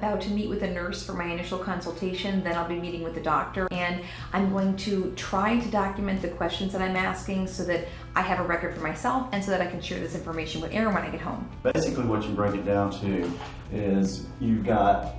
about to meet with a nurse for my initial consultation, then I'll be meeting with the doctor, and I'm going to try to document the questions that I'm asking so that I have a record for myself and so that I can share this information with Erin when I get home. Basically what you break it down to is you've got,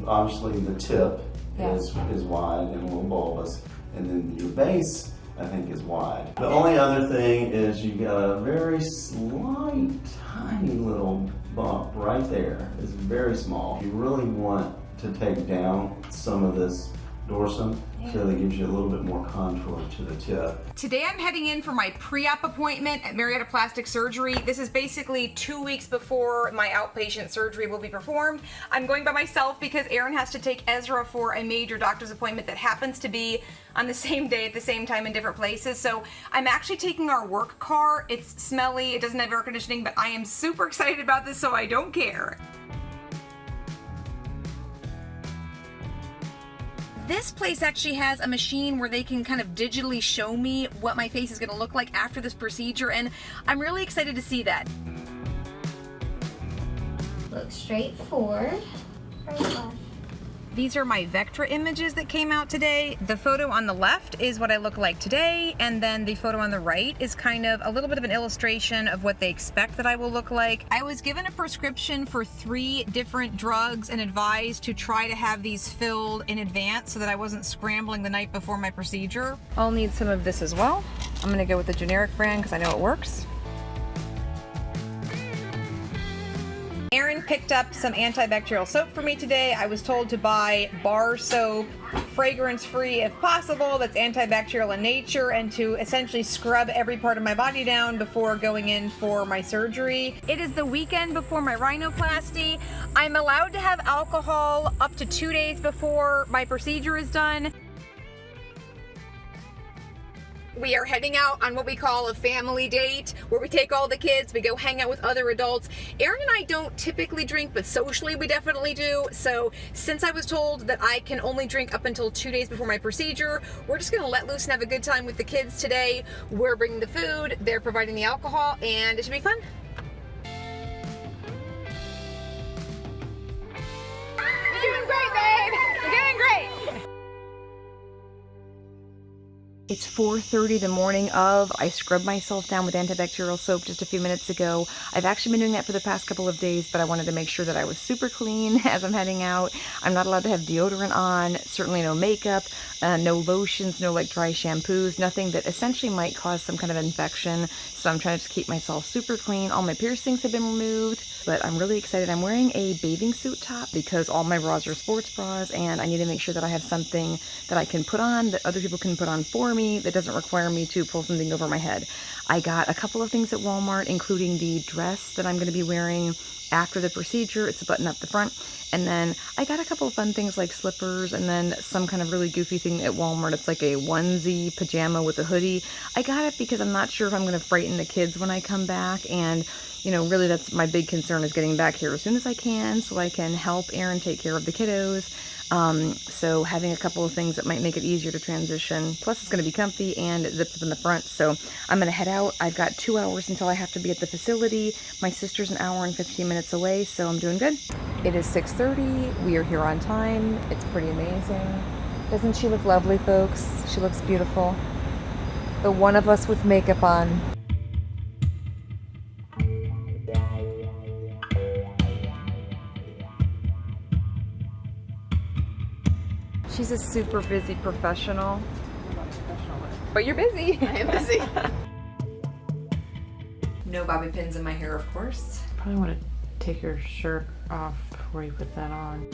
obviously the tip is wide and a little bulbous, and then your base, I think, is wide. The only other thing is you got a very slight, tiny little bump right there. It's very small. You really want to take down some of this dorsum so that gives you a little bit more contour to the tip. Today I'm heading in for my pre-op appointment at Marietta Plastic Surgery. This is basically 2 weeks before my outpatient surgery will be performed. I'm going by myself because Erin has to take Ezra for a major doctor's appointment that happens to be on the same day at the same time in different places. So I'm actually taking our work car. It's smelly, it doesn't have air conditioning, but I am super excited about this, so I don't care. This place actually has a machine where they can kind of digitally show me what my face is going to look like after this procedure, and I'm really excited to see that. Look straight forward, right left. These are my Vectra images that came out today. The photo on the left is what I look like today, and then the photo on the right is kind of a little bit of an illustration of what they expect that I will look like. I was given a prescription for 3 different drugs and advised to try to have these filled in advance so that I wasn't scrambling the night before my procedure. I'll need some of this as well. I'm gonna go with the generic brand because I know it works. Erin picked up some antibacterial soap for me today. I was told to buy bar soap, fragrance-free if possible, that's antibacterial in nature, and to essentially scrub every part of my body down before going in for my surgery. It is the weekend before my rhinoplasty. I'm allowed to have alcohol up to 2 days before my procedure is done. We are heading out on what we call a family date, where we take all the kids, we go hang out with other adults. Erin and I don't typically drink, but socially we definitely do. So since I was told that I can only drink up until 2 days before my procedure, we're just gonna let loose and have a good time with the kids today. We're bringing the food, they're providing the alcohol, and it should be fun. You're doing great, babe! You're doing great! It's 4:30 the morning of. I scrubbed myself down with antibacterial soap just a few minutes ago. I've actually been doing that for the past couple of days, but I wanted to make sure that I was super clean as I'm heading out. I'm not allowed to have deodorant on, certainly no makeup, no lotions, no dry shampoos, nothing that essentially might cause some kind of infection. So I'm trying to just keep myself super clean. All my piercings have been removed, but I'm really excited. I'm wearing a bathing suit top because all my bras are sports bras, and I need to make sure that I have something that I can put on that other people can put on for me that doesn't require me to pull something over my head. I got a couple of things at Walmart, including the dress that I'm going to be wearing after the procedure. It's a button up the front. And then I got a couple of fun things like slippers, and then some kind of really goofy thing at Walmart. It's like a onesie pajama with a hoodie. I got it because I'm not sure if I'm going to frighten the kids when I come back, and really that's my big concern, is getting back here as soon as I can so I can help Erin take care of the kiddos. So having a couple of things that might make it easier to transition. Plus it's going to be comfy and it zips up in the front. So I'm going to head out. I've got 2 hours until I have to be at the facility. My sister's an hour and 15 minutes away, so I'm doing good. It is 6:30. We are here on time. It's pretty amazing. Doesn't she look lovely, folks? She looks beautiful. The one of us with makeup on. She's a super busy professional. I'm not a professional, But you're busy. I am busy. No bobby pins in my hair, of course. Probably want to take your shirt off before you put that on.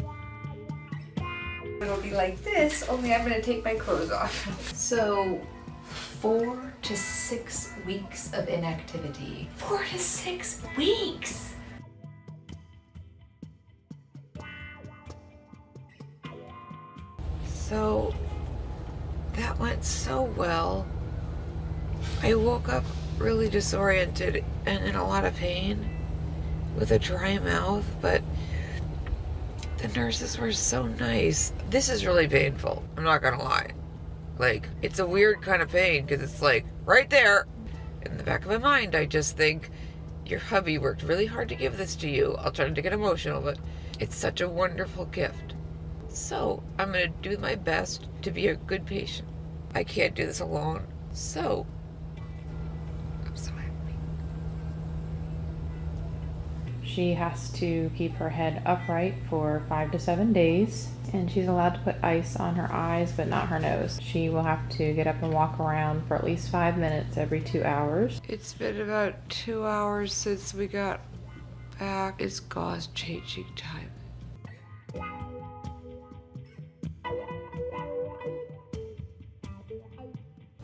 It'll be like this, only I'm gonna take my clothes off. So, 4 to 6 weeks of inactivity. 4 to 6 weeks! So, that went so well. I woke up really disoriented and in a lot of pain with a dry mouth, but the nurses were so nice. This is really painful, I'm not gonna lie. It's a weird kind of pain because it's right there. In the back of my mind, I just think, your hubby worked really hard to give this to you. I'll try not to get emotional, but It's such a wonderful gift. So I'm going to do my best to be a good patient. I can't do this alone. So I'm so happy. She has to keep her head upright for 5 to 7 days, and she's allowed to put ice on her eyes but not her nose. She will have to get up and walk around for at least 5 minutes every 2 hours. It's been about 2 hours since we got back. It's gauze changing time.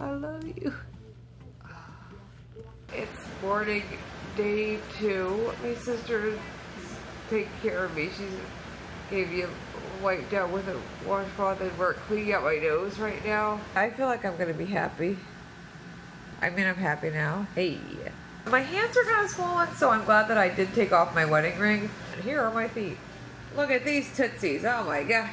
I love you. It's morning day 2. My sister's taking care of me. She's gave me a wipe down with a washcloth and we're cleaning out my nose right now. I feel like I'm gonna be happy. I mean, I'm happy now. Hey. My hands are kind of swollen, so I'm glad that I did take off my wedding ring. And here are my feet. Look at these tootsies. Oh my gosh.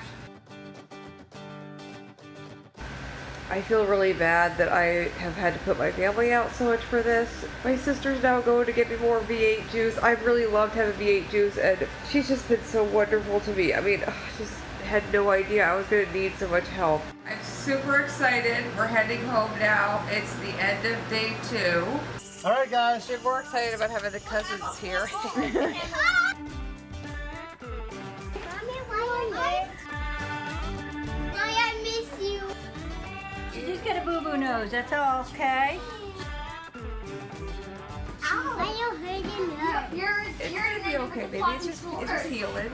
I feel really bad that I have had to put my family out so much for this. My sister's now going to get me more V8 juice. I've really loved having V8 juice, and she's just been so wonderful to me. I mean, I just had no idea I was going to need so much help. I'm super excited. We're heading home now. It's the end of day 2. All right, guys. I'm more excited about having the cousins here. You just got a boo-boo nose, that's all, okay? Ow! I don't hurt your nose. It's gonna be okay, baby. It's just healing.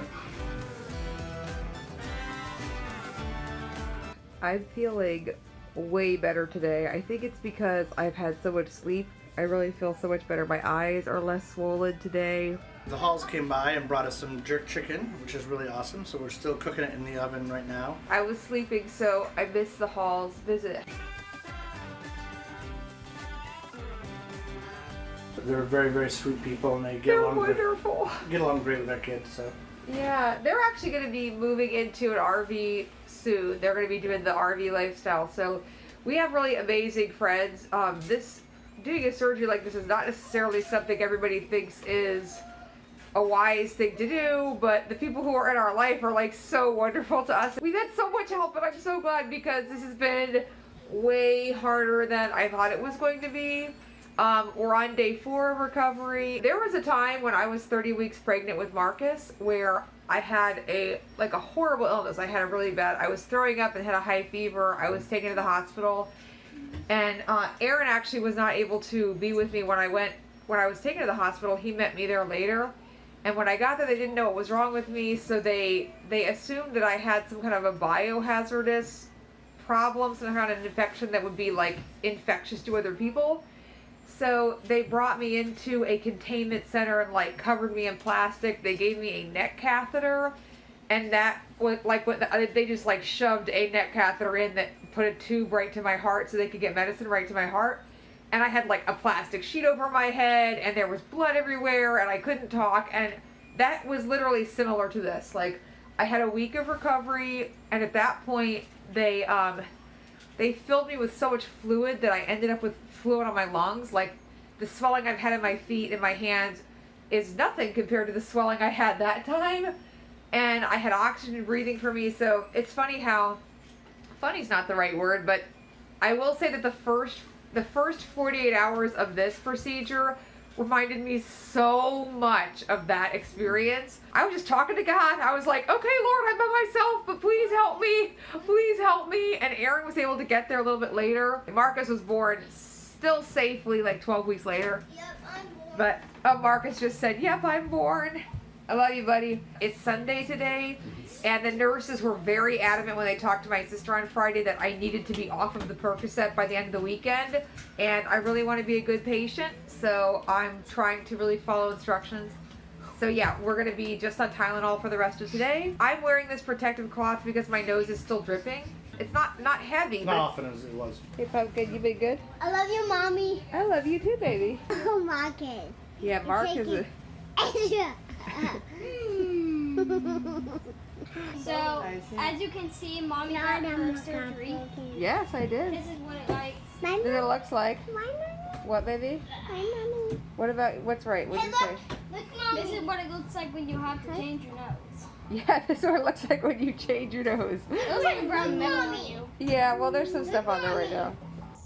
I'm feeling way better today. I think it's because I've had so much sleep. I really feel so much better. My eyes are less swollen today. The Halls came by and brought us some jerk chicken, which is really awesome. So we're still cooking it in the oven right now. I was sleeping, so I missed the Hall's visit. They're very, very sweet people, and they They're wonderful. Get along great with our kids. So Yeah, they're actually going to be moving into an RV soon. They're going to be doing the RV lifestyle. So we have really amazing friends. Doing a surgery like this is not necessarily something everybody thinks is a wise thing to do, but the people who are in our life are like so wonderful to us. We've had so much help, and I'm so glad because this has been way harder than I thought it was going to be. We're on day 4 of recovery. There was a time when I was 30 weeks pregnant with Marcus where I had a horrible illness. I was throwing up and had a high fever. I was taken to the hospital, and Aaron actually was not able to be with me when I was taken to the hospital. He met me there later. And when I got there, they didn't know what was wrong with me, so they assumed that I had some kind of a biohazardous problem, some kind of infection that would be like infectious to other people. So they brought me into a containment center and like covered me in plastic. They gave me a neck catheter, and that was like they just like shoved a neck catheter in that put a tube right to my heart so they could get medicine right to my heart. And I had like a plastic sheet over my head, and there was blood everywhere, and I couldn't talk. And that was literally similar to this. Like, I had a week of recovery, and at that point, they filled me with so much fluid that I ended up with fluid on my lungs. Like, the swelling I've had in my feet and my hands is nothing compared to the swelling I had that time. And I had oxygen breathing for me. So it's funny how, funny's not the right word, but I will say that the first 48 hours of this procedure reminded me so much of that experience. I was just talking to God. I was like, okay, Lord, I'm by myself, but please help me. Please help me. And Aaron was able to get there a little bit later. Marcus was born still safely like 12 weeks later. Yep, I'm born. But Marcus just said, yep, I'm born. I love you, buddy. It's Sunday today. And the nurses were very adamant when they talked to my sister on Friday that I needed to be off of the Percocet by the end of the weekend. And I really want to be a good patient, so I'm trying to really follow instructions. So yeah, we're going to be just on Tylenol for the rest of today. I'm wearing this protective cloth because my nose is still dripping. It's not heavy. not often as it was. Hey, Pumpkin, you been good? I love you, Mommy. I love you too, baby. Oh, Marcus. Yeah, Mark is a... So, as you can see, Mommy got her surgery. Yes, I did. This is what it likes. This is what it looks like. What, baby? What about, what's right? What'd you say? Look, Mommy. This is what it looks like when you have to change your nose. Yeah, this is what it looks like when you change your nose. It looks like a brown menu. Yeah, well, there's some stuff on there right now.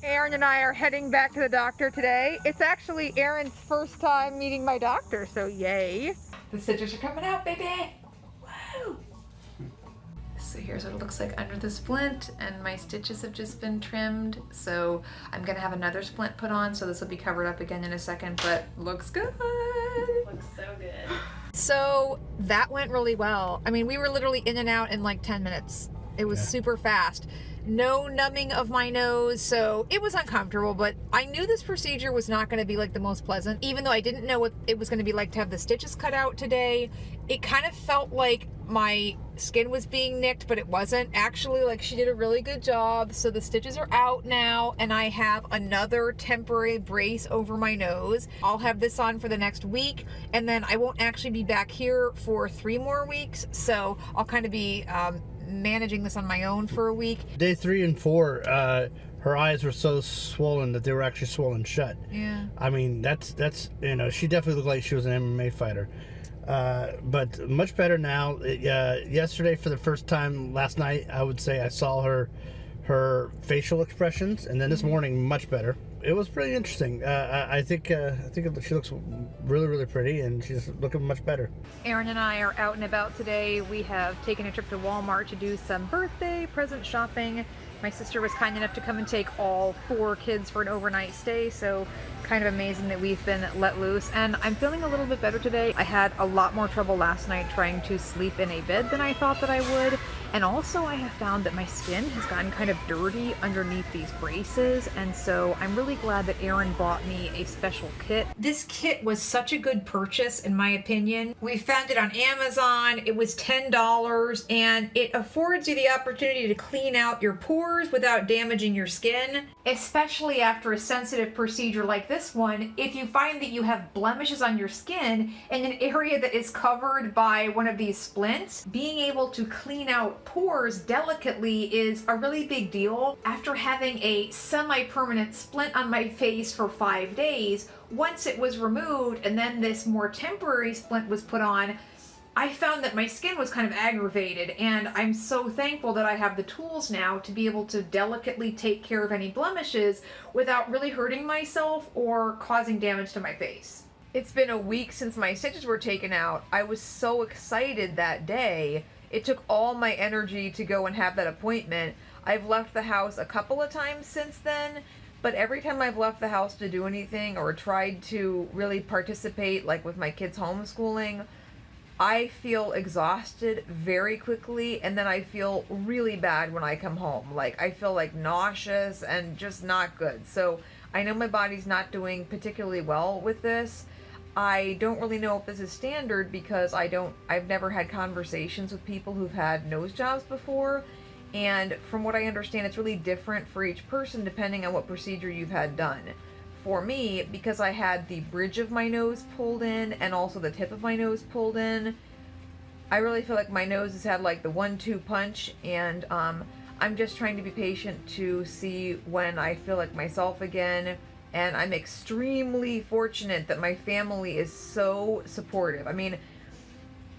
Aaron and I are heading back to the doctor today. It's actually Aaron's first time meeting my doctor, so yay. The stitches are coming out, baby. Woo! So here's what it looks like under the splint, and my stitches have just been trimmed. So I'm gonna have another splint put on, so this will be covered up again in a second, but looks good. Looks so good. So that went really well. I mean, we were literally in and out in like 10 minutes. It was super fast. No numbing of my nose, so it was uncomfortable, but I knew this procedure was not going to be like the most pleasant. Even though I didn't know what it was going to be like to have the stitches cut out today, it kind of felt like my skin was being nicked, but it wasn't. Actually, like, she did a really good job. So the stitches are out now, and I have another temporary brace over my nose. I'll have this on for the next week, and then I won't actually be back here for 3 more weeks. So I'll kind of be managing this on my own for a week. Day 3 and 4, her eyes were so swollen that they were actually swollen shut. Yeah. I mean, that's you know, she definitely looked like she was an MMA fighter. But much better now. Yesterday, for the first time, last night, I would say I saw her facial expressions, and then this morning, much better. It was pretty interesting. I think she looks really, really pretty, and she's looking much better. Aaron and I are out and about today. We have taken a trip to Walmart to do some birthday present shopping. My sister was kind enough to come and take all 4 kids for an overnight stay, so kind of amazing that we've been let loose. And I'm feeling a little bit better today. I had a lot more trouble last night trying to sleep in a bed than I thought that I would. And also I have found that my skin has gotten kind of dirty underneath these braces, and so I'm really glad that Aaron bought me a special kit. This kit was such a good purchase in my opinion. We found it on Amazon. It was $10, and it affords you the opportunity to clean out your pores without damaging your skin, especially after a sensitive procedure like this one. If you find that you have blemishes on your skin in an area that is covered by one of these splints, being able to clean out pores delicately is a really big deal. After having a semi-permanent splint on my face for 5 days, once it was removed and then this more temporary splint was put on, I found that my skin was kind of aggravated, and I'm so thankful that I have the tools now to be able to delicately take care of any blemishes without really hurting myself or causing damage to my face. It's been a week since my stitches were taken out. I was so excited that day. It took all my energy to go and have that appointment. I've left the house a couple of times since then, but every time I've left the house to do anything or tried to really participate, like with my kids' homeschooling, I feel exhausted very quickly, and then I feel really bad when I come home. Like, I feel like nauseous and just not good. So I know my body's not doing particularly well with this. I don't really know if this is standard because I've never had conversations with people who've had nose jobs before, and from what I understand, it's really different for each person depending on what procedure you've had done. For me, because I had the bridge of my nose pulled in and also the tip of my nose pulled in, I really feel like my nose has had like the 1-2 punch, and I'm just trying to be patient to see when I feel like myself again. And I'm extremely fortunate that my family is so supportive. I mean,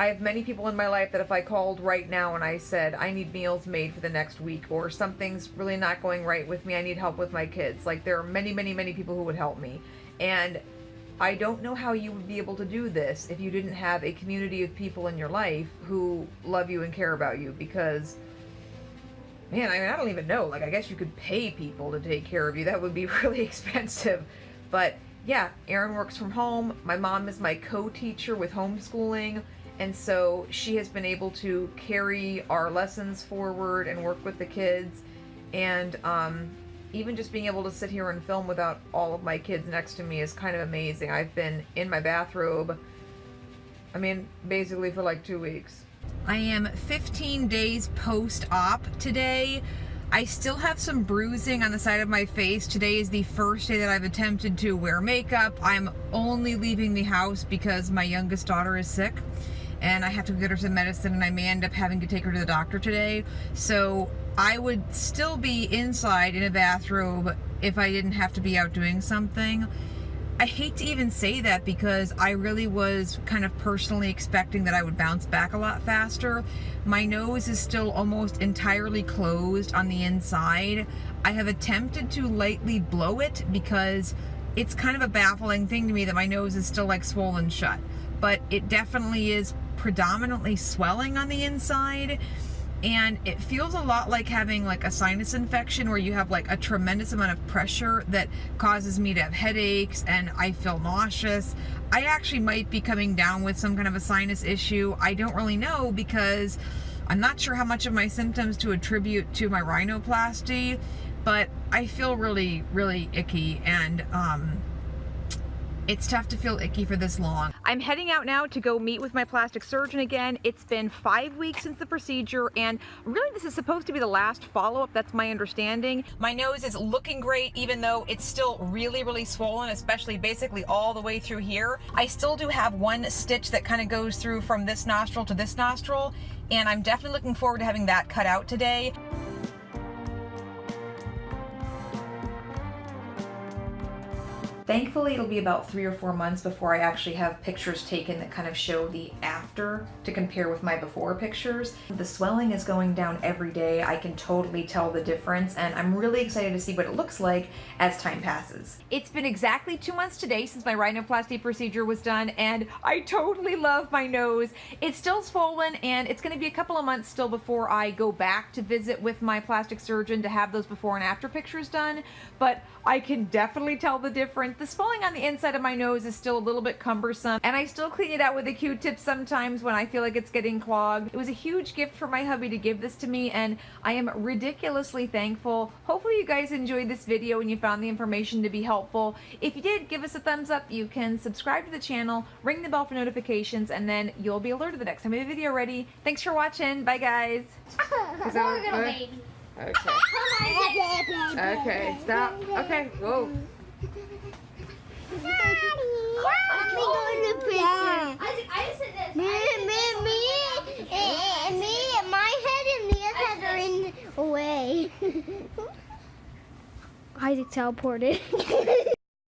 I have many people in my life that if I called right now and I said, I need meals made for the next week, or something's really not going right with me, I need help with my kids. Like, there are many, many, many people who would help me. And I don't know how you would be able to do this if you didn't have a community of people in your life who love you and care about you, because man, I mean, I don't even know. Like, I guess you could pay people to take care of you. That would be really expensive. But yeah, Erin works from home. My mom is my co-teacher with homeschooling. And so she has been able to carry our lessons forward and work with the kids. And even just being able to sit here and film without all of my kids next to me is kind of amazing. I've been in my bathrobe, I mean, basically for like 2 weeks. I am 15 days post-op today. I still have some bruising on the side of my face. Today is the first day that I've attempted to wear makeup. I'm only leaving the house because my youngest daughter is sick and I have to get her some medicine, and I may end up having to take her to the doctor today. So I would still be inside in a bathrobe if I didn't have to be out doing something. I hate to even say that because I really was kind of personally expecting that I would bounce back a lot faster. My nose is still almost entirely closed on the inside. I have attempted to lightly blow it because it's kind of a baffling thing to me that my nose is still like swollen shut. But it definitely is predominantly swelling on the inside. And it feels a lot like having like a sinus infection where you have like a tremendous amount of pressure that causes me to have headaches and I feel nauseous. I actually might be coming down with some kind of a sinus issue. I don't really know because I'm not sure how much of my symptoms to attribute to my rhinoplasty, but I feel really, really icky, and it's tough to feel icky for this long. I'm heading out now to go meet with my plastic surgeon again. It's been 5 weeks since the procedure, and really this is supposed to be the last follow-up. That's my understanding. My nose is looking great, even though it's still really, really swollen, especially basically all the way through here. I still do have one stitch that kind of goes through from this nostril to this nostril, and I'm definitely looking forward to having that cut out today. Thankfully, it'll be about 3 or 4 months before I actually have pictures taken that kind of show the after to compare with my before pictures. The swelling is going down every day. I can totally tell the difference, and I'm really excited to see what it looks like as time passes. It's been exactly 2 months today since my rhinoplasty procedure was done, and I totally love my nose. It's still swollen, and it's going to be a couple of months still before I go back to visit with my plastic surgeon to have those before and after pictures done, but I can definitely tell the difference. The swelling on the inside of my nose is still a little bit cumbersome, and I still clean it out with a Q-tip sometimes when I feel like it's getting clogged. It was a huge gift for my hubby to give this to me, and I am ridiculously thankful. Hopefully you guys enjoyed this video and you found the information to be helpful. If you did, give us a thumbs up. You can subscribe to the channel, ring the bell for notifications, and then you'll be alerted the next time we have a video ready. Thanks for watching. Bye, guys. We're gonna wait. Okay. Okay, stop. Okay, whoa. I just said this. Me, my head and Leah's head are in the way. Isaac teleported.